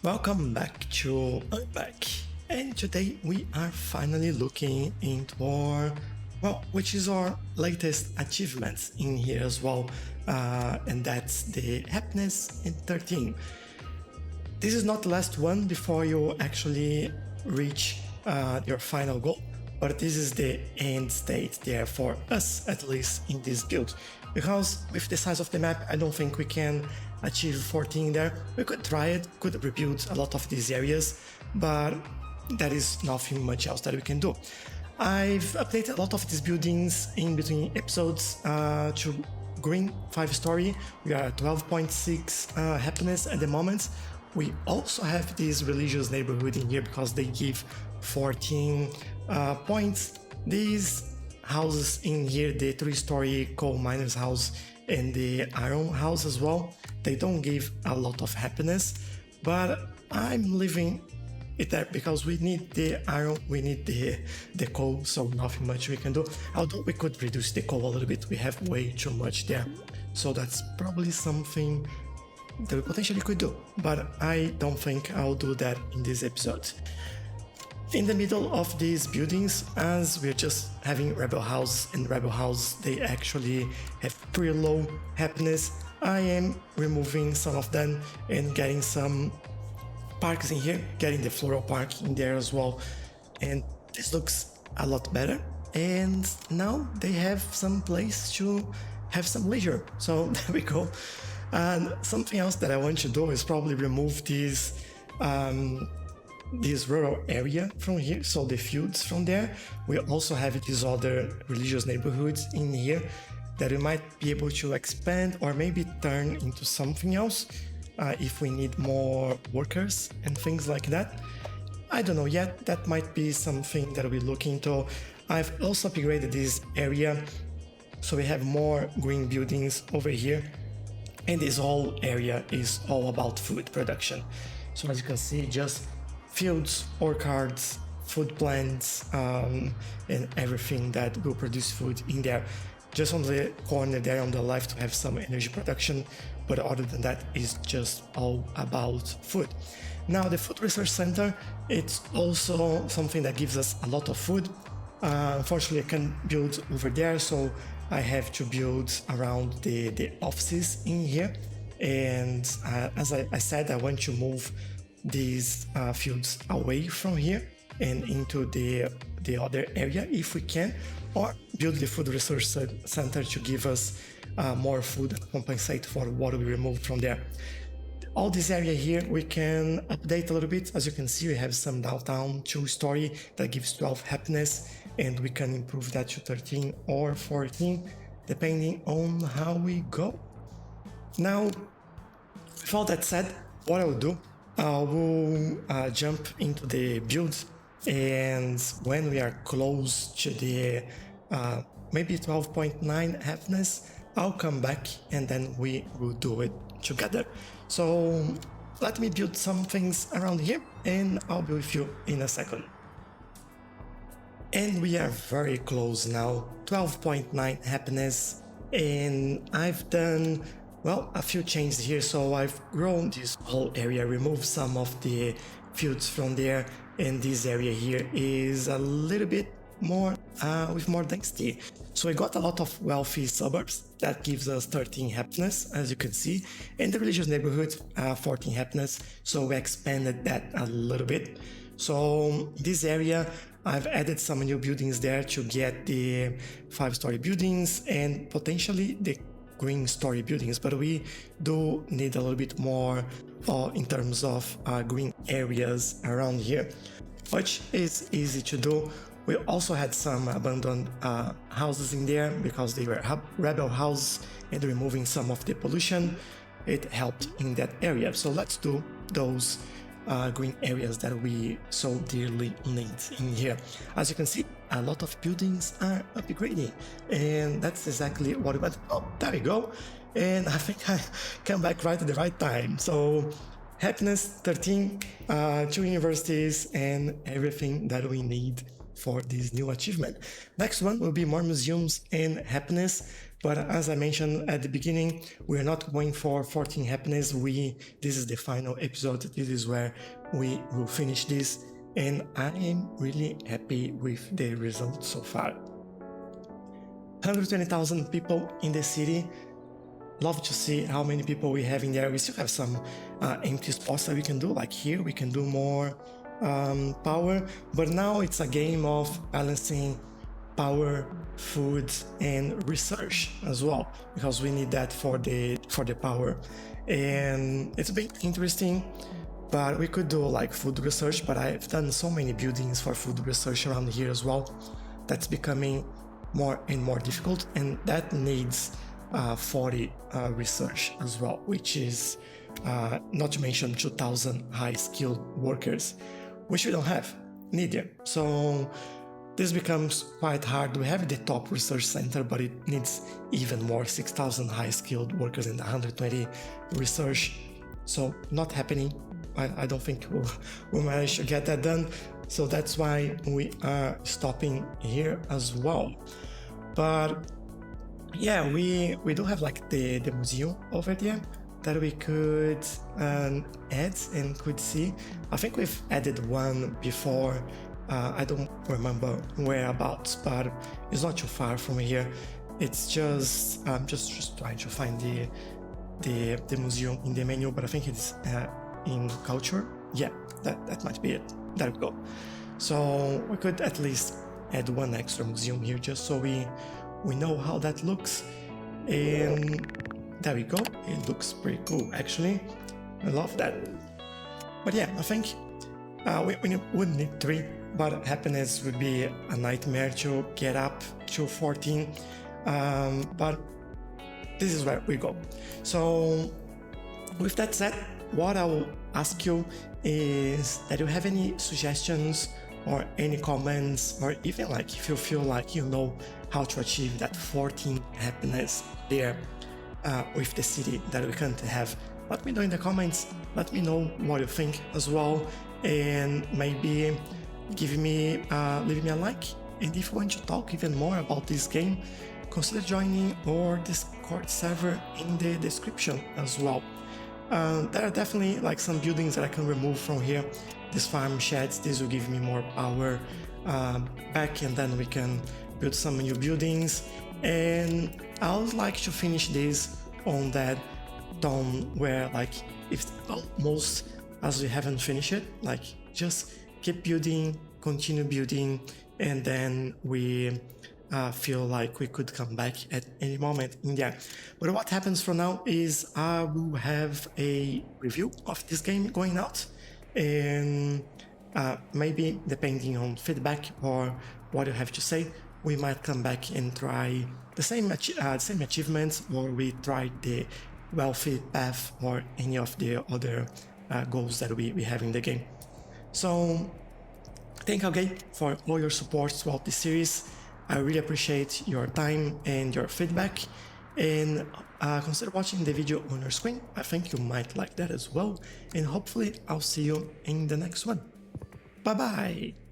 Welcome back to Urbek, and today we are finally looking into which is our latest achievements in here as well, and that's the happiness in 13. This is not the last one before you actually reach your final goal, but this is the end state there for us, at least in this build. Because with the size of the map, I don't think we can achieve 14 there. We could try it, could rebuild a lot of these areas, but there is nothing much else that we can do. I've updated a lot of these buildings in between episodes to green 5-story. We are at 12.6 happiness at the moment. We also have this religious neighborhood in here because they give 14 points. These houses in here, the 3-story coal miners house and the iron house as well, they don't give a lot of happiness, but I'm leaving it there because we need the iron, we need the coal, so nothing much we can do. Although we could reduce the coal a little bit, we have way too much there, so that's probably something that we potentially could do, but I don't think I'll do that in this episode. In the middle of these buildings, as we're just having Rebel House, and Rebel House, they actually have pretty low happiness, I am removing some of them and getting some parks in here, getting the floral park in there as well, and this looks a lot better. And now they have some place to have some leisure, so there we go. And something else that I want to do is probably remove this rural area from here, so the fields from there. We also have these other religious neighborhoods in here that we might be able to expand or maybe turn into something else if we need more workers and things like that. I don't know yet, that might be something that we look into. I've also upgraded this area so we have more green buildings over here, and this whole area is all about food production. So as you can see, just fields, orchards, food plants, and everything that will produce food in there. Just on the corner there on the left we have some energy production, but other than that it's just all about food. Now the food research center, it's also something that gives us a lot of food. Unfortunately I can't build over there, so I have to build around the offices in here. And as I said, I want to move these fields away from here and into the other area if we can, or build the food research center to give us more food and compensate for what we removed from there. All this area here we can update a little bit. As you can see, we have some downtown 2-story that gives 12 happiness, and we can improve that to 13 or 14 depending on how we go. Now, with all that said, what I will do, I will jump into the build, and when we are close to the maybe 12.9 happiness, I'll come back and then we will do it together. So let me build some things around here and I'll be with you in a second. And we are very close now, 12.9 happiness, and I've done, well, a few changes here. So I've grown this whole area, removed some of the fields from there, and this area here is a little bit more with more density. So we got a lot of wealthy suburbs that gives us 13 happiness, as you can see, and the religious neighborhood 14 happiness, so we expanded that a little bit. So this area I've added some new buildings there to get the 5-story buildings and potentially the green story buildings, but we do need a little bit more in terms of green areas around here, which is easy to do. We also had some abandoned houses in there because they were rebel houses, and removing some of the pollution, it helped in that area. So let's do those green areas that we so dearly need in here. As you can see, a lot of buildings are upgrading, and that's exactly what we want. Oh, there we go. And I think I came back right at the right time. So happiness 13, 2 universities, and everything that we need for this new achievement. Next one will be more museums and happiness. But as I mentioned at the beginning, we're not going for 14 happiness. This is the final episode. This is where we will finish this, and I am really happy with the result so far. 120,000 people in the city. Love to see how many people we have in there. We still have some empty spots that we can do, like here we can do more power, but now it's a game of balancing power, food, and research as well, because we need that for the power. And it's been interesting, but we could do like food research, but I've done so many buildings for food research around here as well. That's becoming more and more difficult, and that needs 40 research as well, which is not to mention 2,000 high-skilled workers, which we don't have neither. So this becomes quite hard. We have the top research center, but it needs even more, 6,000 high-skilled workers and 120 research. So not happening. I don't think we'll manage to get that done. So that's why we are stopping here as well. But yeah, we do have like the museum over there that we could add and could see. I think we've added one before. I don't remember whereabouts, but it's not too far from here. It's just trying to find the museum in the menu, but I think it's in culture. Yeah, that might be it. There we go. So we could at least add one extra museum here, just so we know how that looks. And there we go. It looks pretty cool, actually. I love that. But yeah, I think we would need 3, but happiness would be a nightmare to get up to 14. But this is where we go. So with that said, what I will ask you is that you have any suggestions or any comments, or even like if you feel like you know how to achieve that 14 happiness there with the city that we can't have. Let me know in the comments. Let me know what you think as well, and maybe leave me a like. And if you want to talk even more about this game, consider joining our Discord server in the description as well. There are definitely like some buildings that I can remove from here. These farm sheds, this will give me more power back, and then we can build some new buildings. And I would like to finish this on that tone where like it's almost as we haven't finished it, like just keep building, continue building, and then we feel like we could come back at any moment in there. But what happens for now is I will have a review of this game going out, and maybe depending on feedback or what you have to say, we might come back and try the same achievements, or we try the wealthy path or any of the other goals that we have in the game. So thank you again for all your support throughout this series. I really appreciate your time and your feedback, and consider watching the video on your screen. I think you might like that as well, and hopefully I'll see you in the next one. Bye bye!